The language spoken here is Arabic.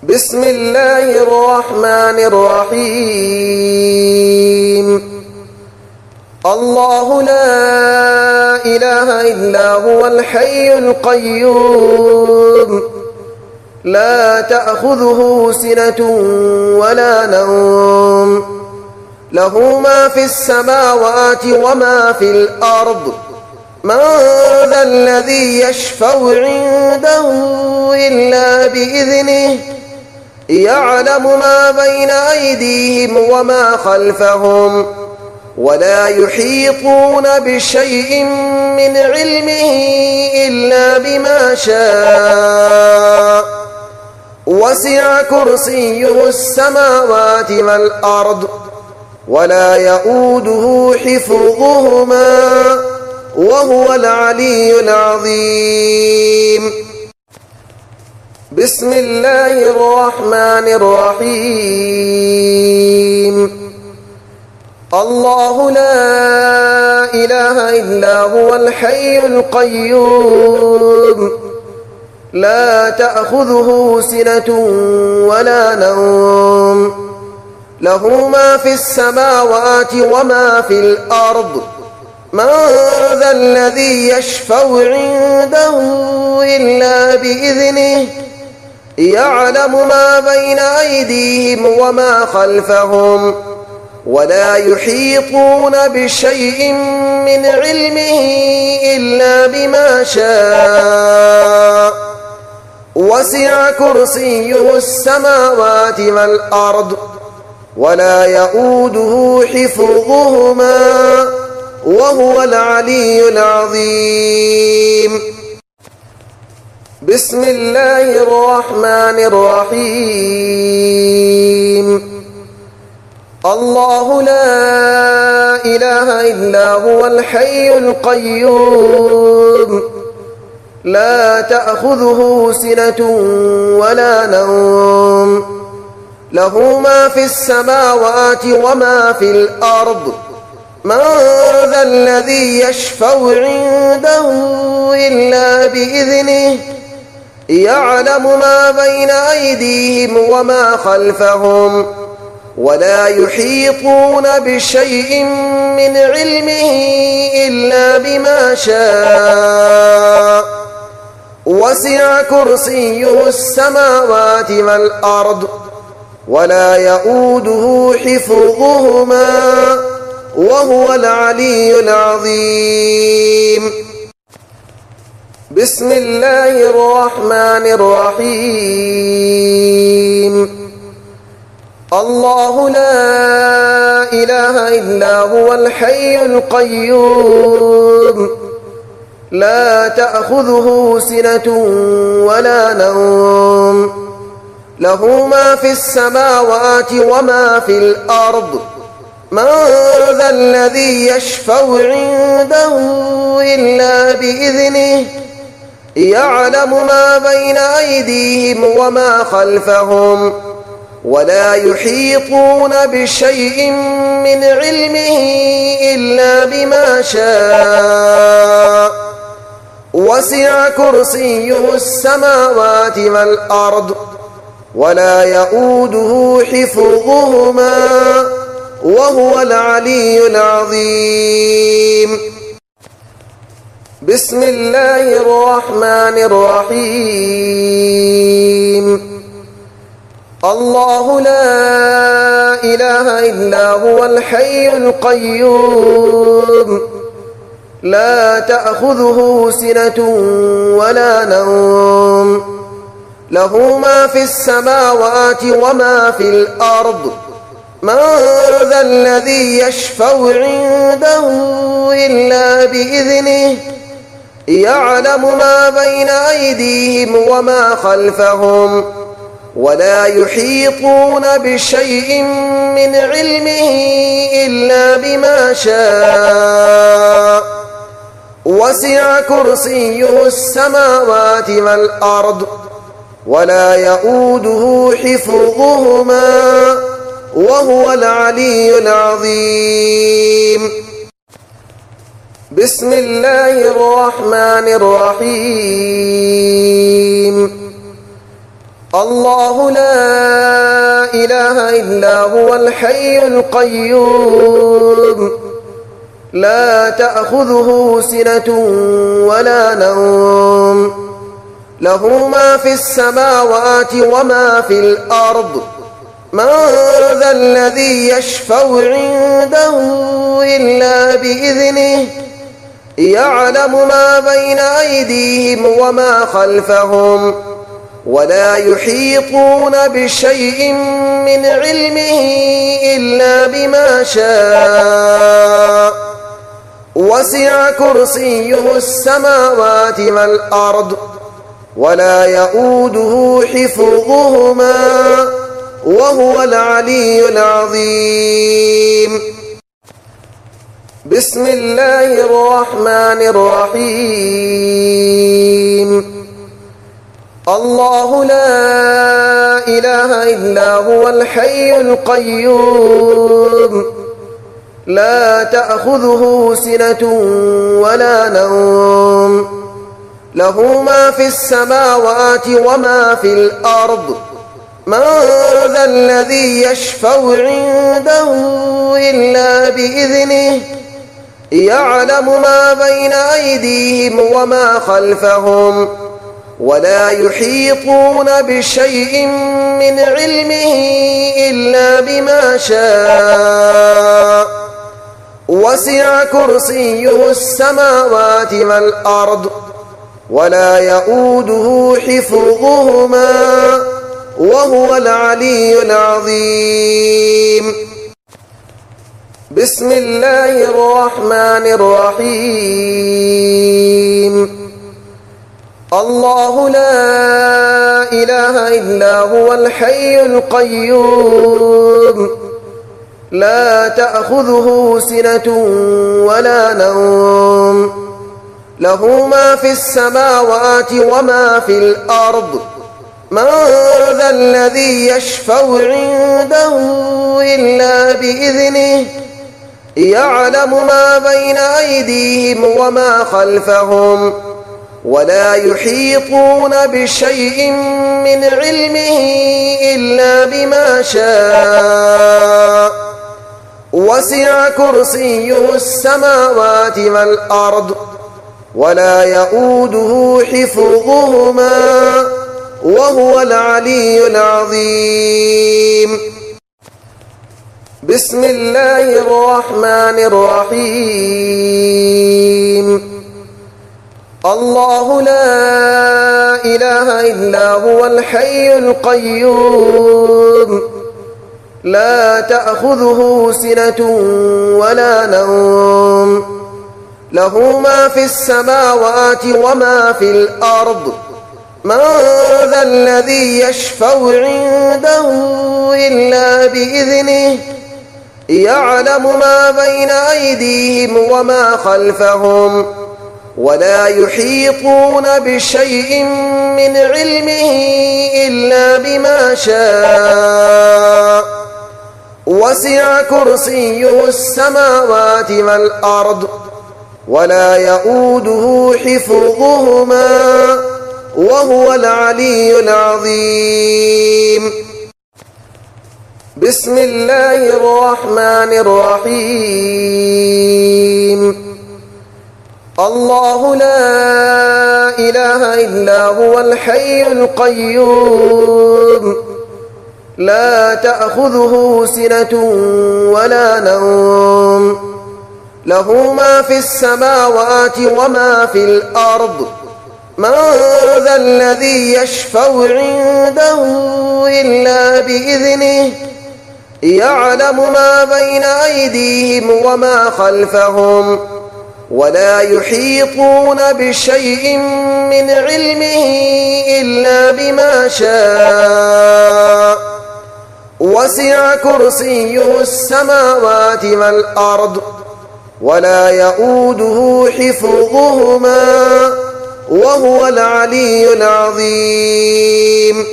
بسم الله الرحمن الرحيم. الله لا إله إلا هو الحي القيوم لا تأخذه سنة ولا نوم له ما في السماوات وما في الأرض من ذا الذي يشفع عنده إلا بإذنه يعلم ما بين أيديهم وما خلفهم ولا يحيطون بشيء من علمه إلا بما شاء وسع كرسيه السماوات والأرض ولا يؤوده حفظهما وهو العلي العظيم. بسم الله الرحمن الرحيم. الله لا إله إلا هو الحي القيوم لا تأخذه سنة ولا نوم له ما في السماوات وما في الأرض من ذا الذي يشفع عنده إلا بإذنه يعلم ما بين أيديهم وما خلفهم ولا يحيطون بشيء من علمه إلا بما شاء وسع كرسيه السماوات والأرض ولا يؤوده حفظهما وهو العلي العظيم. بسم الله الرحمن الرحيم. الله لا إله إلا هو الحي القيوم لا تأخذه سنة ولا نوم له ما في السماوات وما في الأرض من ذا الذي يشفع عنده إلا بإذنه يعلم ما بين أيديهم وما خلفهم ولا يحيطون بشيء من علمه إلا بما شاء وسع كرسيه السماوات والأرض ولا يؤوده حفظهما وهو العلي العظيم. بسم الله الرحمن الرحيم. الله لا إله إلا هو الحي القيوم لا تأخذه سنة ولا نوم له ما في السماوات وما في الأرض من ذا الذي يشفع عنده إلا بإذنه يعلم ما بين أيديهم وما خلفهم ولا يحيطون بشيء من علمه إلا بما شاء وسع كرسيه السماوات والأرض ولا يؤوده حفظهما وهو العلي العظيم. بسم الله الرحمن الرحيم. الله لا إله إلا هو الحي القيوم لا تأخذه سنة ولا نوم له ما في السماوات وما في الأرض من ذا الذي يشفع عنده إلا بإذنه يعلم ما بين أيديهم وما خلفهم ولا يحيطون بشيء من علمه إلا بما شاء وسع كرسيه السماوات والأرض ولا يؤوده حفظهما وهو العلي العظيم. بسم الله الرحمن الرحيم. الله لا إله إلا هو الحي القيوم لا تأخذه سنة ولا نوم له ما في السماوات وما في الأرض من ذا الذي يشفع عنده إلا بإذنه يعلم ما بين أيديهم وما خلفهم ولا يحيطون بشيء من علمه إلا بما شاء وسع كرسيه السماوات والأرض ولا يؤوده حفظهما وهو العلي العظيم بسم الله الرحمن الرحيم الله لا إله إلا هو الحي القيوم لا تأخذه سنة ولا نوم له ما في السماوات وما في الأرض من ذا الذي يشفع عنده إلا بإذنه يعلم ما بين أيديهم وما خلفهم ولا يحيطون بشيء من علمه إلا بما شاء وسع كرسيه السماوات والأرض ولا يؤوده حفظهما وهو العلي العظيم بسم الله الرحمن الرحيم الله لا إله إلا هو الحي القيوم لا تأخذه سنة ولا نوم له ما في السماوات وما في الأرض من ذا الذي يشفع عنده إلا بإذنه يعلم ما بين أيديهم وما خلفهم ولا يحيطون بشيء من علمه إلا بما شاء وسع كرسيه السماوات والأرض ولا يؤوده حفظهما وهو العلي العظيم بسم الله الرحمن الرحيم الله لا إله إلا هو الحي القيوم لا تأخذه سنة ولا نوم له ما في السماوات وما في الأرض من ذا الذي يشفع عنده إلا بإذنه يعلم ما بين أيديهم وما خلفهم ولا يحيطون بشيء من علمه إلا بما شاء وسع كرسيه السماوات والأرض ولا يؤوده حفظهما وهو العلي العظيم بسم الله الرحمن الرحيم الله لا إله إلا هو الحي القيوم لا تأخذه سنة ولا نوم له ما في السماوات وما في الأرض من ذا الذي يشفع عنده إلا بإذنه يعلم ما بين أيديهم وما خلفهم ولا يحيطون بشيء من علمه إلا بما شاء وسع كرسيه السماوات والأرض ولا يؤوده حفظهما وهو العلي العظيم